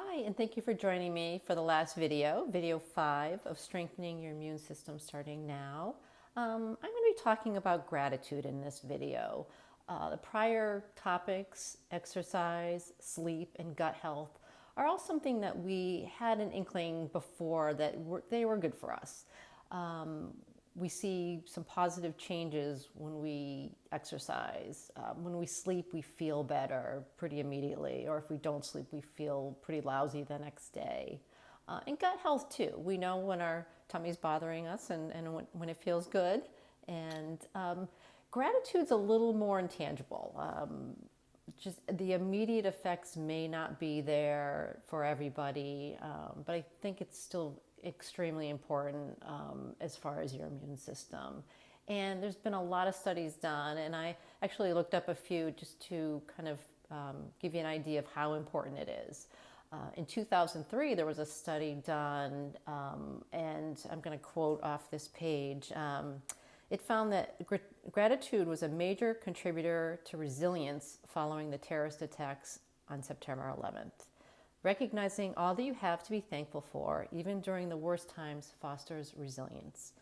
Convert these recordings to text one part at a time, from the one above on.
Hi, and thank you for joining me for the last video 5 of strengthening your immune system starting now. I'm going to be talking about gratitude in this video. The prior topics, exercise, sleep, and gut health, are all something that we had an inkling before that they were good for us. We see some positive changes when we exercise. When we sleep, we feel better pretty immediately, or if we don't sleep, we feel pretty lousy the next day. And gut health too. We know when our tummy's bothering us and when it feels good. And gratitude's a little more intangible. Just the immediate effects may not be there for everybody, but I think it's still extremely important as far as your immune system. And there's been a lot of studies done, and I actually looked up a few just to kind of give you an idea of how important it is. In 2003, there was a study done, and I'm going to quote off this page. It found that gratitude was a major contributor to resilience following the terrorist attacks on September 11th. Recognizing all that you have to be thankful for, even during the worst times, fosters resilience.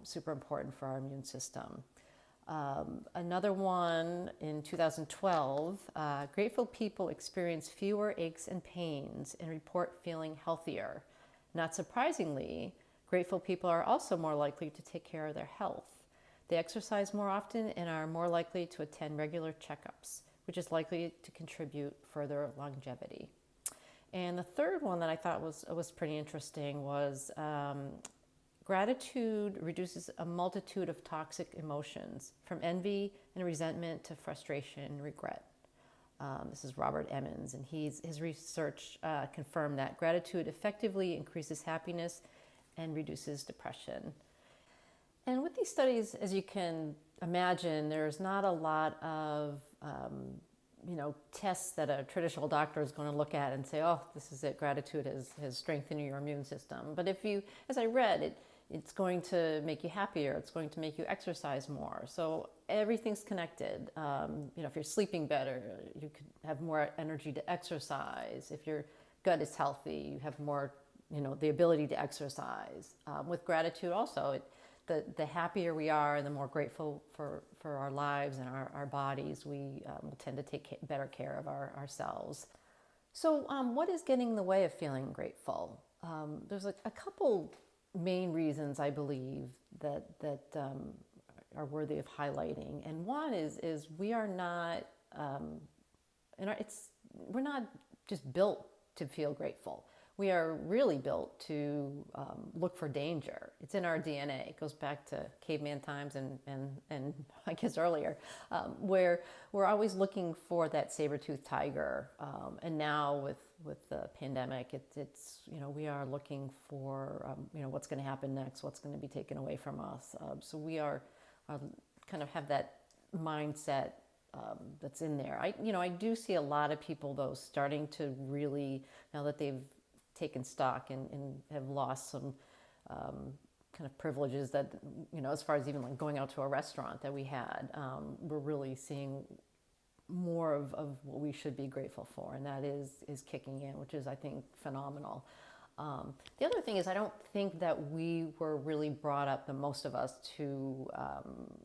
Super important for our immune system. Another one in 2012, grateful people experience fewer aches and pains and report feeling healthier. Not surprisingly, grateful people are also more likely to take care of their health. They exercise more often and are more likely to attend regular checkups, which is likely to contribute further longevity. And the third one that I thought was pretty interesting was gratitude reduces a multitude of toxic emotions, from envy and resentment to frustration and regret. This is Robert Emmons, and his research confirmed that gratitude effectively increases happiness and reduces depression. And with these studies, as you can imagine, there's not a lot of tests that a traditional doctor is going to look at and say, oh, this is it, gratitude has strengthened your immune system. But if you, as I read, it's going to make you happier, it's going to make you exercise more. So everything's connected. If you're sleeping better, you could have more energy to exercise. If your gut is healthy, you have more, the ability to exercise. With gratitude also, the happier we are and the more grateful for our lives and our bodies, we will tend to take better care of ourselves. So what is getting in the way of feeling grateful? There's a couple main reasons I believe that are worthy of highlighting. And one is we are not, we're not just built to feel grateful. We are really built to look for danger. It's in our DNA. It goes back to caveman times and I guess earlier, where we're always looking for that saber-toothed tiger. And now with the pandemic, it's we are looking for what's going to happen next, what's going to be taken away from us. So we are kind of have that mindset that's in there. I do see a lot of people though starting to really, now that they've taken stock and have lost some kind of privileges that, as far as even like going out to a restaurant that we had, we're really seeing more of what we should be grateful for, and that is kicking in, which is, I think, phenomenal. The other thing is, I don't think that we were really brought up, the most of us, to,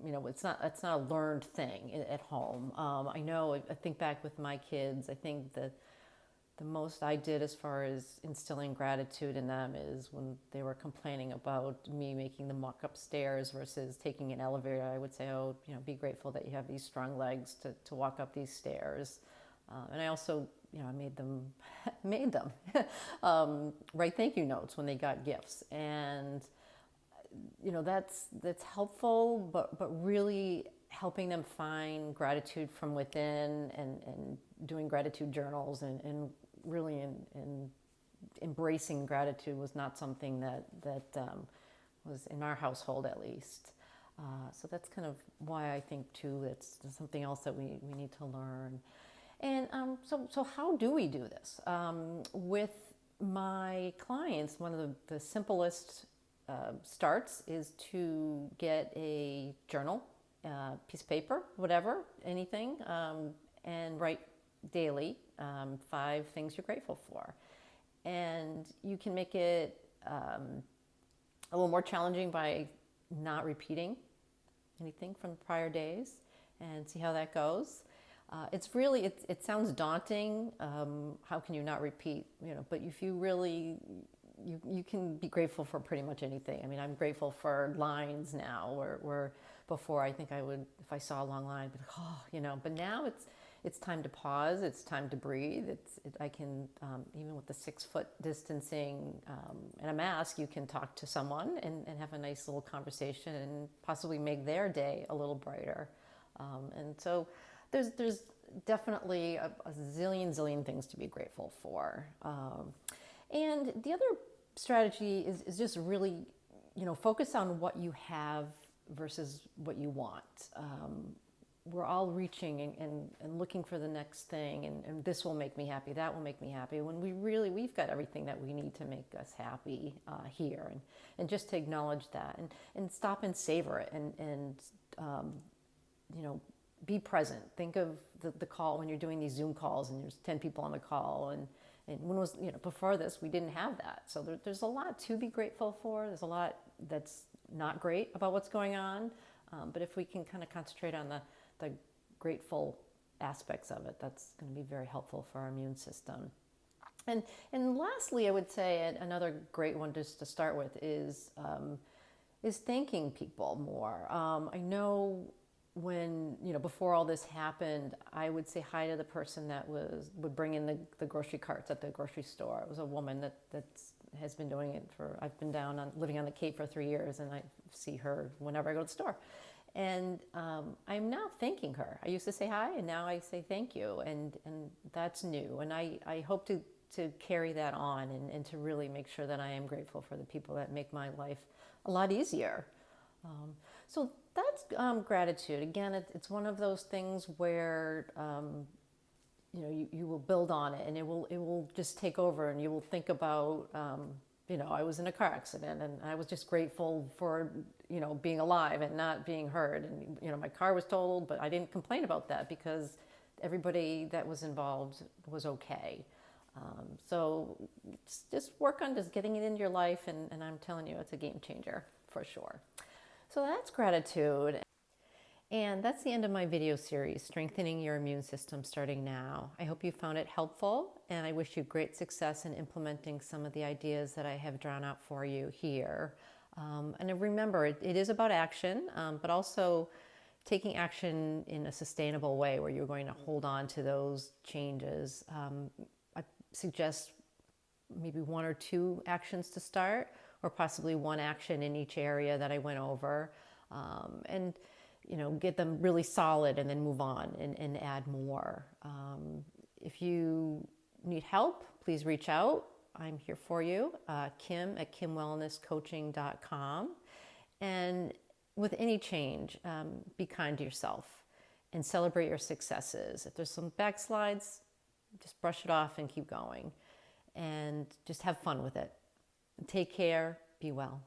it's not a learned thing at home. I think back with my kids, I think that the most I did as far as instilling gratitude in them is when they were complaining about me making them walk upstairs versus taking an elevator. I would say, oh, be grateful that you have these strong legs to walk up these stairs. And I also, I made them write thank you notes when they got gifts. And, that's helpful, but really helping them find gratitude from within and doing gratitude journals and really in embracing gratitude was not something that was in our household, at least. So that's kind of why I think too it's something else that we need to learn. And so how do we do this? With my clients, one of the simplest starts is to get a journal, piece of paper, whatever, anything, and write daily 5 things you're grateful for. And you can make it a little more challenging by not repeating anything from prior days and see how that goes. It's really, it sounds daunting. How can you not repeat, but if you really, you can be grateful for pretty much anything. I mean, I'm grateful for lines now where before I think I would, if I saw a long line, I'd be like, but now it's time to pause. It's time to breathe. I can, even with the 6-foot distancing and a mask, you can talk to someone and have a nice little conversation and possibly make their day a little brighter. And so there's definitely a zillion things to be grateful for. And the other strategy is just really, focus on what you have versus what you want. We're all reaching and looking for the next thing, and this will make me happy, that will make me happy, when we've got everything that we need to make us happy here, and just to acknowledge that and stop and savor it and be present. Think of the call when you're doing these Zoom calls and there's 10 people on the call, and when was, before this, we didn't have that. So there's a lot to be grateful for. There's a lot that's not great about what's going on. But if we can kind of concentrate on the grateful aspects of it, that's going to be very helpful for our immune system. And lastly, I would say another great one just to start with is thanking people more. I know when, before all this happened, I would say hi to the person that would bring in the grocery carts at the grocery store. It was a woman that has been doing it I've been living on the Cape for 3 years, and I see her whenever I go to the store. And I'm now thanking her. I used to say hi, and now I say thank you, and that's new. And I hope to carry that on and to really make sure that I am grateful for the people that make my life a lot easier. So that's gratitude. Again, it's one of those things where you will build on it, and it will just take over, and you will think about I was in a car accident, and I was just grateful for being alive and not being hurt, and my car was totaled, but I didn't complain about that because everybody that was involved was okay. So just work on just getting it into your life, and I'm telling you, it's a game changer for sure. So that's gratitude. And that's the end of my video series, Strengthening Your Immune System Starting Now. I hope you found it helpful, and I wish you great success in implementing some of the ideas that I have drawn out for you here. And remember, it is about action, but also taking action in a sustainable way where you're going to hold on to those changes. I suggest maybe 1 or 2 actions to start, or possibly 1 action in each area that I went over, and get them really solid and then move on and add more. If you need help, please reach out. I'm here for you, Kim at kimwellnesscoaching.com. And with any change, be kind to yourself and celebrate your successes. If there's some backslides, just brush it off and keep going. And just have fun with it. Take care. Be well.